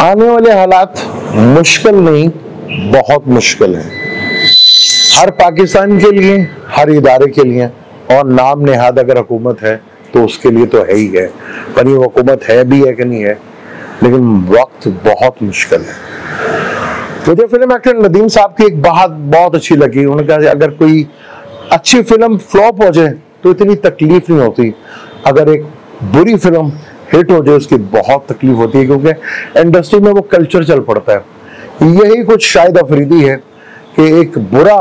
आने वाले हालात मुश्किल नहीं, बहुत मुश्किल है हर पाकिस्तान के लिए, हर इदारे के लिए। और नाम नेहाद अगर हुकूमत है तो उसके लिए तो है ही है, पर ये हुकूमत है भी है कि नहीं है, लेकिन वक्त बहुत मुश्किल है। मुझे फिल्म एक्टर नदीम साहब की एक बात बहुत अच्छी लगी। उन्होंने कहा अगर कोई अच्छी फिल्म फ्लॉप हो जाए तो इतनी तकलीफ नहीं होती, अगर एक बुरी फिल्म हिट हो जाए उसकी बहुत तकलीफ होती है, क्योंकि इंडस्ट्री में वो कल्चर चल पड़ता है। यही कुछ शायद अफरीदी है कि एक बुरा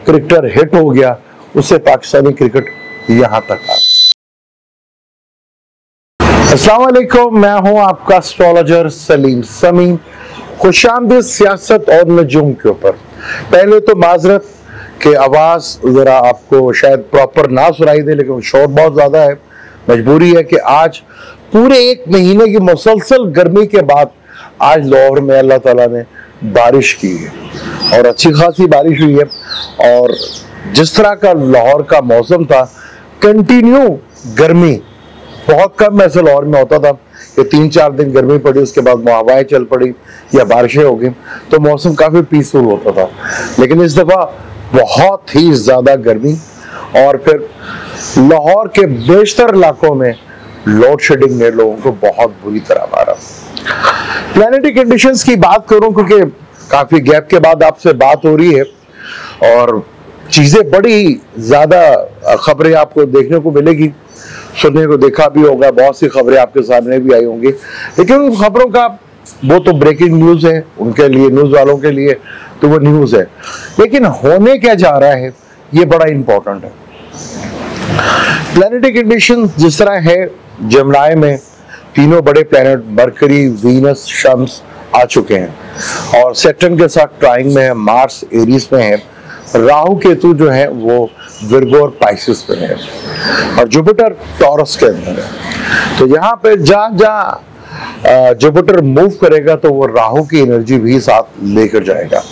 क्रिकेटर हिट हो गया, उससे पाकिस्तानी क्रिकेट यहां तक आ। अस्सलाम वालेकुम, मैं हूं आपका एस्ट्रोलॉजर सलीम समीम। खुशामदीद सियासत और नजूम के ऊपर। पहले तो माजरत कि आवाज जरा आपको शायद प्रॉपर ना सुनाई दे, लेकिन शोर बहुत ज्यादा है। मजबूरी है कि आज पूरे एक महीने की मुसलसल गर्मी के बाद आज लाहौर में अल्लाह ताला ने बारिश की है और अच्छी खासी बारिश हुई है। और जिस तरह का लाहौर का मौसम था, कंटिन्यू गर्मी, बहुत कम ऐसे लाहौर में होता था कि 3-4 दिन गर्मी पड़ी, उसके बाद हवाएं चल पड़ी या बारिशें हो गई तो मौसम काफी पीसफुल होता था। लेकिन इस दफा बहुत ही ज्यादा गर्मी, और फिर लाहौर के बेशतर इलाकों में लोड शेडिंग ने लोगों को बहुत बुरी तरह मारा। प्लैनेटरी कंडीशंस की बात करूं, क्योंकि काफी गैप के बाद आपसे बात हो रही है और चीजें बड़ी ज्यादा खबरें आपको देखने को मिलेगी, सुनने को देखा भी होगा, बहुत सी खबरें आपके सामने भी आई होंगी। लेकिन उन खबरों का वो तो ब्रेकिंग न्यूज है, उनके लिए, न्यूज वालों के लिए तो वो न्यूज है, लेकिन होने क्या जा रहा है ये बड़ा इंपॉर्टेंट है। प्लैनेटरी कंडीशन जिस तरह है, जमनाए में तीनों बड़े प्लैनेट मरकरी, वीनस, शम्स आ चुके हैं और सैटर्न के साथ ट्राइंग में है, मार्स एरीज में है, राहु केतु जो है वो विर्गो और पाइसिस में है और जुपिटर टॉरस के अंदर है। तो यहाँ पे जहाँ जहाँ जुपिटर मूव करेगा तो वो राहु की एनर्जी भी साथ लेकर जाएगा।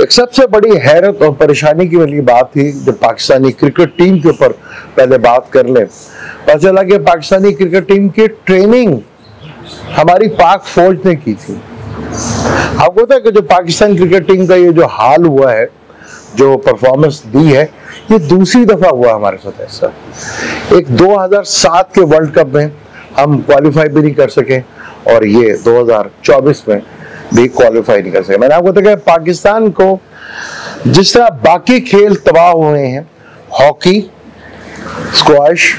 एक सबसे बड़ी हैरत और परेशानी की वाली बात थी जब पाकिस्तानी क्रिकेट टीम के ऊपर पहले बात कर ले, पता चला कि पाकिस्तानी क्रिकेट टीम की ट्रेनिंग हमारी पाक फौज ने की थी। आपको पता है कि जो पाकिस्तान क्रिकेट टीम का ये जो हाल हुआ है, जो परफॉर्मेंस दी है, ये दूसरी दफा हुआ हमारे साथ ऐसा। एक 2007 के वर्ल्ड कप में हम क्वालिफाई भी नहीं कर सके और ये 2024 में भी क्वालिफाई नहीं कर सके। मैंने आपको देखा पाकिस्तान को जिस तरह बाकी खेल तबाह हुए हैं, हॉकी, स्क्वैश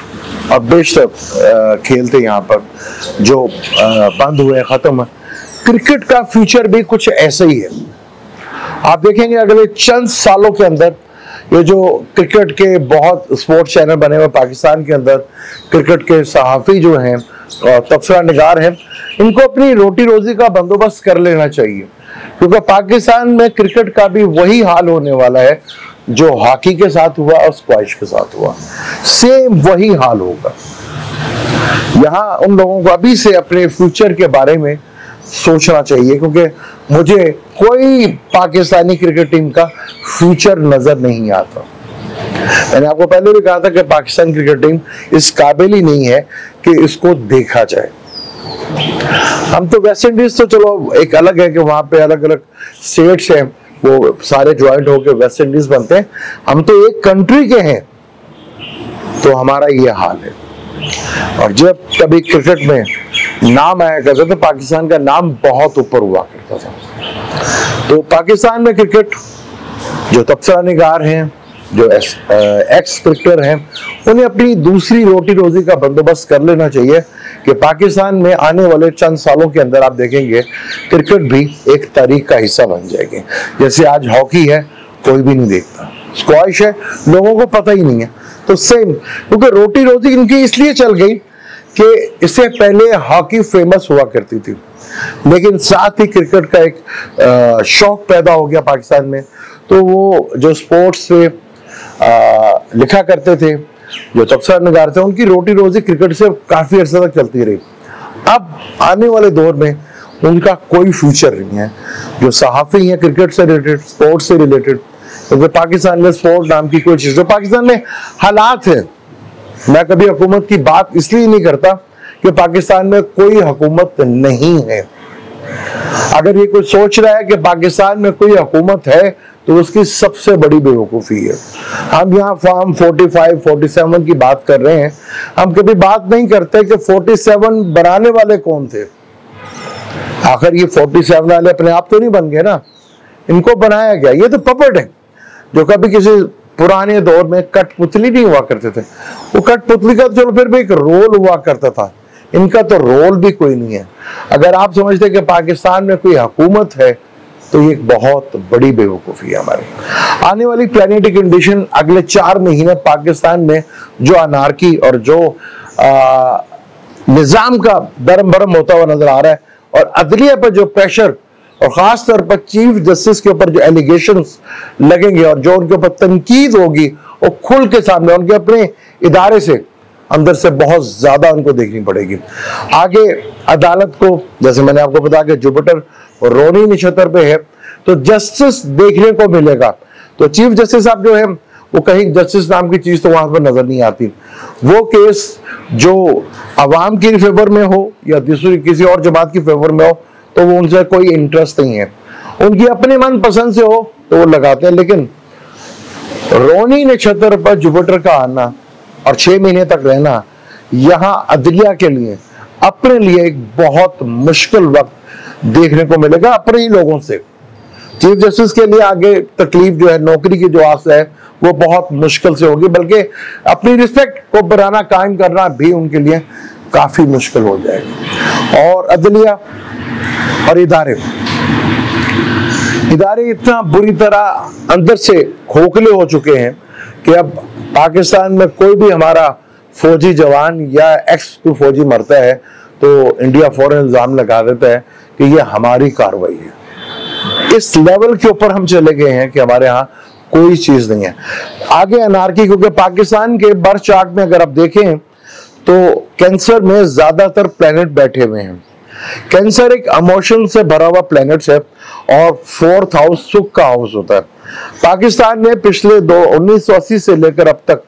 और बेशतर खेल थे यहाँ पर जो बंद हुए, खत्म, क्रिकेट का फ्यूचर भी कुछ ऐसा ही है। आप देखेंगे अगले चंद सालों के अंदर ये जो क्रिकेट के बहुत स्पोर्ट्स चैनल बने हुए पाकिस्तान के अंदर, क्रिकेट के सहाफी जो हैं और तबसरा निगार हैं, इनको अपनी रोटी रोजी का बंदोबस्त कर लेना चाहिए, क्योंकि पाकिस्तान में क्रिकेट का भी वही हाल होने वाला है जो हॉकी के साथ हुआ और स्क्वैश के साथ हुआ, सेम वही हाल होगा। यहाँ उन लोगों को अभी से अपने फ्यूचर के बारे में सोचना चाहिए, क्योंकि मुझे कोई पाकिस्तानी क्रिकेट टीम का फ्यूचर नजर नहीं आता। मैंने आपको पहले भी कहा था कि पाकिस्तान क्रिकेट टीम इस काबिल ही नहीं है कि इसको देखा जाए। हम तो वेस्ट इंडीज तो चलो एक अलग है कि वहां पे अलग अलग स्टेट्स हैं, वो सारे ज्वाइंट होकर वेस्ट इंडीज बनते हैं। हम तो एक कंट्री के हैं, तो हमारा ये हाल है। और जब कभी क्रिकेट में नाम आया करता तो पाकिस्तान का नाम बहुत ऊपर हुआ करता था। तो पाकिस्तान में क्रिकेट जो तबसरा निगार हैं, जो एक्स क्रिकेटर हैं, उन्हें अपनी दूसरी रोटी रोजी का बंदोबस्त कर लेना चाहिए कि पाकिस्तान में आने वाले चंद सालों के अंदर आप देखेंगे क्रिकेट भी एक तारीख का हिस्सा बन जाएगी। जैसे आज हॉकी है, कोई भी नहीं देखता, स्क्वैश है, लोगों को पता ही नहीं है, तो सेम, क्योंकि रोटी रोजी इनकी इसलिए चल गई कि इससे पहले हॉकी फेमस हुआ करती थी, लेकिन साथ ही क्रिकेट का एक शौक पैदा हो गया पाकिस्तान में। तो वो जो स्पोर्ट्स से लिखा करते थे, जो तबसरा निगार थे, उनकी रोटी रोजी क्रिकेट से काफी अर्से तक चलती रही। अब आने वाले दौर में उनका कोई फ्यूचर नहीं है। जो सहाफी हैं क्रिकेट से रिलेटेड, स्पोर्ट्स से रिलेटेड, क्योंकि पाकिस्तान में स्पोर्ट नाम की कोई चीज, पाकिस्तान में हालात है। मैं कभी हुकूमत की बात इसलिए नहीं करता कि पाकिस्तान में कोई हुकूमत नहीं है, अगर ये कोई सोच रहा है कि पाकिस्तान में कोई हुकूमत है तो उसकी सबसे बड़ी बेवकूफ़ी है। हम यहाँ फार्म 45, 47 की बात कर रहे हैं, हम कभी बात नहीं करते कि 47 बनाने वाले कौन थे। आखिर ये 47 वाले अपने आप तो नहीं बन गए ना, इनको बनाया गया। ये तो पपट है जो कभी किसी पुराने दौर में कठपुतली नहीं हुआ करते थे। वो कठपुतली का चलो फिर भी एक रोल हुआ करता था, इनका तो रोल भी कोई नहीं है। अगर आप समझते कि पाकिस्तान में कोई हुकूमत है तो ये एक बहुत बड़ी बेवकूफ़ी है हमारी। आने वाली प्लानिटरी कंडीशन अगले 4 महीने पाकिस्तान में जो अनारकी और जो निज़ाम का दरम बरम होता हुआ नजर आ रहा है, और अदलिया पर जो प्रेशर और खास तौर पर चीफ जस्टिस के ऊपर जो एलिगेशंस लगेंगे और जो उनके ऊपर तनकीद होगी वो खुल के सामने उनके अपने इदारे से अंदर से बहुत ज्यादा उनको देखनी पड़ेगी। आगे अदालत को, जैसे मैंने आपको बताया कि जुपिटर और रोनी नक्षत्र पे है, तो जस्टिस देखने को मिलेगा। तो चीफ जस्टिस साहब जो है वो कहीं जस्टिस नाम की चीज तो वहां पर नजर नहीं आती। वो केस जो अवाम की फेवर में हो या दूसरी किसी और जमात की फेवर में हो तो वो उनसे कोई इंटरेस्ट नहीं है, उनकी अपने मन पसंद से हो तो वो लगाते हैं। लेकिन रोनी नक्षत्र पर जुपिटर का आना और 6 महीने तक रहना यहाँ अदलिया के लिए अपने लिए एक बहुत मुश्किल वक्त देखने को मिलेगा अपने ही लोगों से। चीफ जस्टिस के लिए आगे तकलीफ जो है, नौकरी की जो आस है वो बहुत मुश्किल से होगी, बल्कि अपनी रिस्पेक्ट को बनाना कायम करना भी उनके लिए काफी मुश्किल हो जाएगा। और अदलिया और इदारे इतना बुरी तरह अंदर से खोखले हो चुके हैं कि अब पाकिस्तान में कोई भी हमारा फौजी जवान या एक्स फौजी मरता है तो इंडिया फौरन इल्जाम लगा देता है कि ये हमारी कार्रवाई है। इस लेवल के ऊपर हम चले गए हैं कि हमारे यहाँ कोई चीज नहीं है। आगे अनारकी, क्योंकि पाकिस्तान के बर्थ चार्ट में अगर आप देखें तो कैंसर में ज्यादातर प्लैनेट बैठे हुए हैं। कैंसर एक इमोशन से भरा हुआ प्लैनेट है और 4th हाउस सुख का हाउस होता है। पाकिस्तान ने पिछले 1980 से लेकर अब तक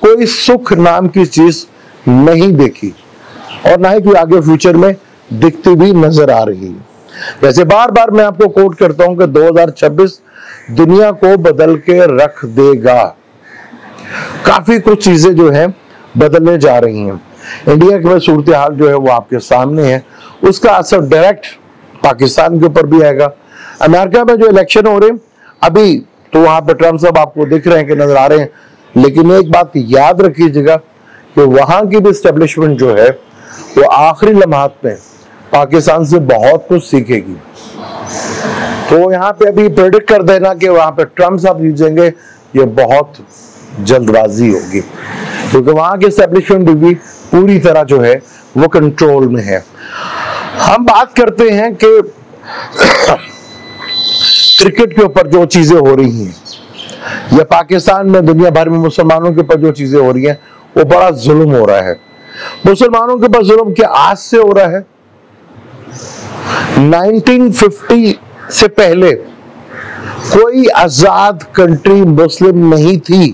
कोई सुख नाम की चीज नहीं देखी और ना ही कोई आगे फ्यूचर में दिखती भी नजर आ रही है। वैसे बार बार मैं आपको कोट करता हूं कि 2026 दुनिया को बदल के रख देगा। काफी कुछ चीजें जो है बदलने जा रही हैं। इंडिया की सूरत हाल जो है वो आपके सामने है, उसका असर डायरेक्ट पाकिस्तान के ऊपर भी आएगा। अमेरिका में जो इलेक्शन हो रहे हैं अभी तो वहां पर ट्रम्प साहब आपको दिख रहे हैं कि नजर आ रहे हैं, लेकिन एक बात याद रखिएगा कि वहां की भी स्टेब्लिशमेंट जो है वो आखिरी लम्हात में पाकिस्तान से बहुत कुछ सीखेगी। तो यहाँ पे अभी प्रेडिक्ट कर देना कि वहां पे ट्रम्प साहब जीतेंगे, ये बहुत जल्दबाजी होगी, क्योंकि वहां की स्टेब्लिशमेंट भी पूरी तरह जो है वो कंट्रोल में है। हम बात करते हैं कि क्रिकेट के ऊपर जो चीजें हो रही हैं या पाकिस्तान में दुनिया भर में मुसलमानों के ऊपर जो चीजें हो रही हैं वो बड़ा जुल्म हो रहा है। मुसलमानों के ऊपर जुल्म क्या आज से हो रहा है? 1950 से पहले कोई आजाद कंट्री मुस्लिम नहीं थी,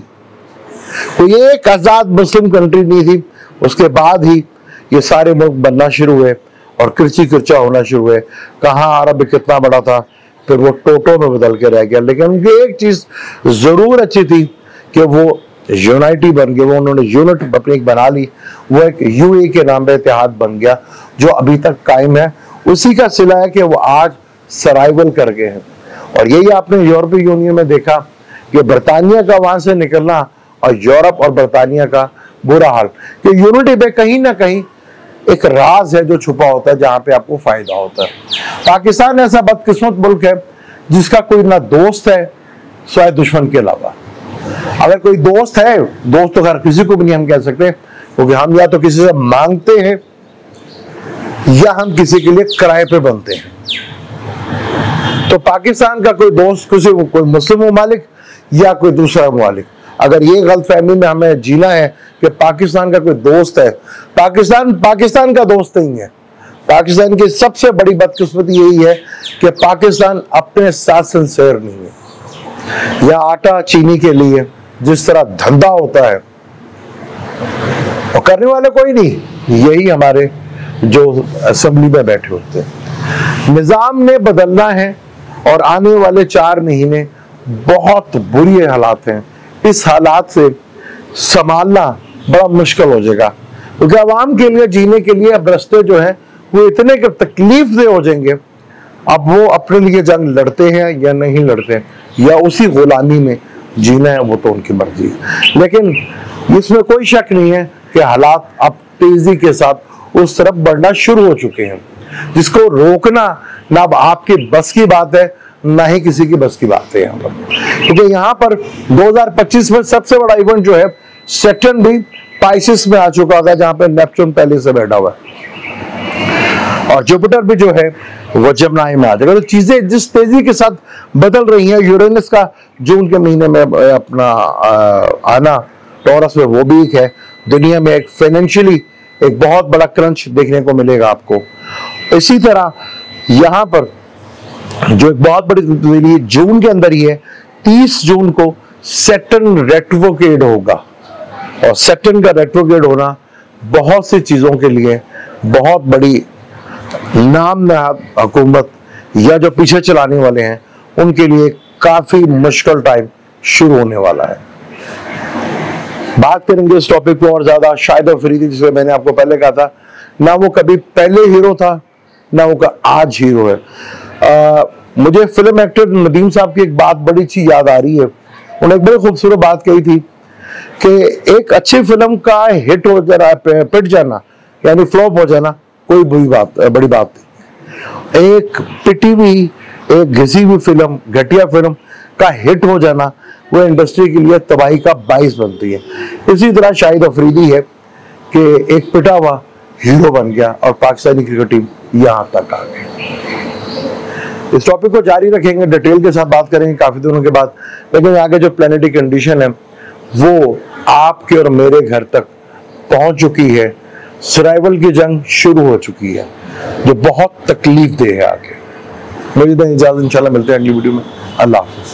कोई एक आजाद मुस्लिम कंट्री नहीं थी। उसके बाद ही ये सारे मुल्क बनना शुरू हुए और किरची किरचा होना शुरू हुए। कहाँ अरब कितना बड़ा था, फिर वो टोटो में बदल के रह गया। लेकिन उनकी एक चीज जरूर अच्छी थी कि वो यूनाइटी बन गए, वो उन्होंने यूनिट अपनी बना ली, वो एक यूए के नाम पे इत्तेहाद बन गया जो अभी तक कायम है। उसी का सिला है कि वो आज सर्वाइवल कर गए हैं। और यही आपने यूरोपीय यूनियन में देखा कि बरतानिया का वहां से निकलना और यूरोप और बरतानिया का बुरा हाल, कि यूनिटी पे कहीं ना कहीं एक राज है जो छुपा होता है जहां पे आपको फायदा होता है। पाकिस्तान ऐसा बदकिस्मत मुल्क है जिसका कोई ना दोस्त है सिवाय दुश्मन के अलावा। अगर कोई दोस्त है, दोस्त तो हर किसी को भी नहीं हम कह सकते, क्योंकि हम या तो किसी से मांगते हैं या हम किसी के लिए किराए पे बनते हैं। तो पाकिस्तान का कोई दोस्त कोई मुस्लिम ममालिक या कोई दूसरा ममालिक, अगर ये गलतफहमी में हमें जीना है कि पाकिस्तान का कोई दोस्त है, पाकिस्तान का दोस्त नहीं है। पाकिस्तान की सबसे बड़ी बदकिस्मती यही है कि पाकिस्तान अपने साथ सिंसियर नहीं है। या आटा चीनी के लिए जिस तरह धंधा होता है और करने वाले कोई नहीं, यही हमारे जो असेंबली में बैठे होते हैं। निजाम ने बदलना है और आने वाले 4 महीने बहुत बुरी हालात हैं। इस हालात से संभालना बड़ा मुश्किल हो जाएगा, क्योंकि आवाम के लिए जीने के लिए अब रास्ते जो है वो इतने तकलीफ दे हो जाएंगे। अब वो अपने लिए जंग लड़ते हैं या नहीं लड़ते, या उसी गुलामी में जीना है, वो तो उनकी मर्जी है। लेकिन इसमें कोई शक नहीं है कि हालात अब तेजी के साथ उस तरफ बढ़ना शुरू हो चुके हैं, जिसको रोकना ना अब आपकी बस की बात है, ना ही किसी की बस की बात है यहाँ पर। क्योंकि यहाँ पर 2025 में सबसे बड़ा इवेंट जो है, सैटर्न भी पाइसेस में आ चुका होगा, जहां पर नेपच्यून पहले से बैठा हुआ है, और जुपिटर भी जो है वो जमनाई में आ जाएगा। तो चीजें जिस तेजी के साथ बदल रही हैं, यूरेनस का जून के महीने में अपना आना टॉरस में, वो भी एक है। दुनिया में एक फाइनेंशियली एक बहुत बड़ा क्रंच देखने को मिलेगा आपको। इसी तरह यहाँ पर जो एक बहुत बड़ी तब्दीली जून के अंदर ही है, 30 जून को सैटर्न रेट्रोग्रेड होगा, और सैटर्न का रेट्रोग्रेड होना बहुत सी चीजों के लिए बहुत बड़ी नामनाद हुकूमत या जो पीछे चलाने वाले हैं उनके लिए काफी मुश्किल टाइम शुरू होने वाला है। बात करेंगे इस टॉपिक पे और ज्यादा। शाहिद अफरीदी, जिसे मैंने आपको पहले कहा था, ना वो कभी पहले हीरो था, ना वो आज हीरो है। मुझे फिल्म एक्टर नदीम साहब की एक बात बड़ी अच्छी याद आ रही है। उन्होंने एक बड़ी खूबसूरत बात कही थी कि एक अच्छी फिल्म का हिट हो जाना, पिट जाना यानी फ्लॉप हो जाना कोई बड़ी बात नहीं। एक पिटी हुई, एक घिसी हुई फिल्म, घटिया फिल्म का हिट हो जाना वो इंडस्ट्री के लिए तबाही का बाइस बनती है। इसी तरह शाहिद अफरीदी है कि एक पिटा हुआ हीरो बन गया और पाकिस्तानी क्रिकेट टीम यहां तक आ गई। इस टॉपिक को जारी रखेंगे, डिटेल के साथ बात करेंगे काफी दिनों के बाद। लेकिन आगे जो प्लेनेटरी कंडीशन है वो आपके और मेरे घर तक पहुंच चुकी है। सर्वाइवल की जंग शुरू हो चुकी है, जो बहुत तकलीफ दे है आगे। मुझे इजाजत, इंशाल्लाह मिलते हैं अगली वीडियो में। अल्लाह हाफिज।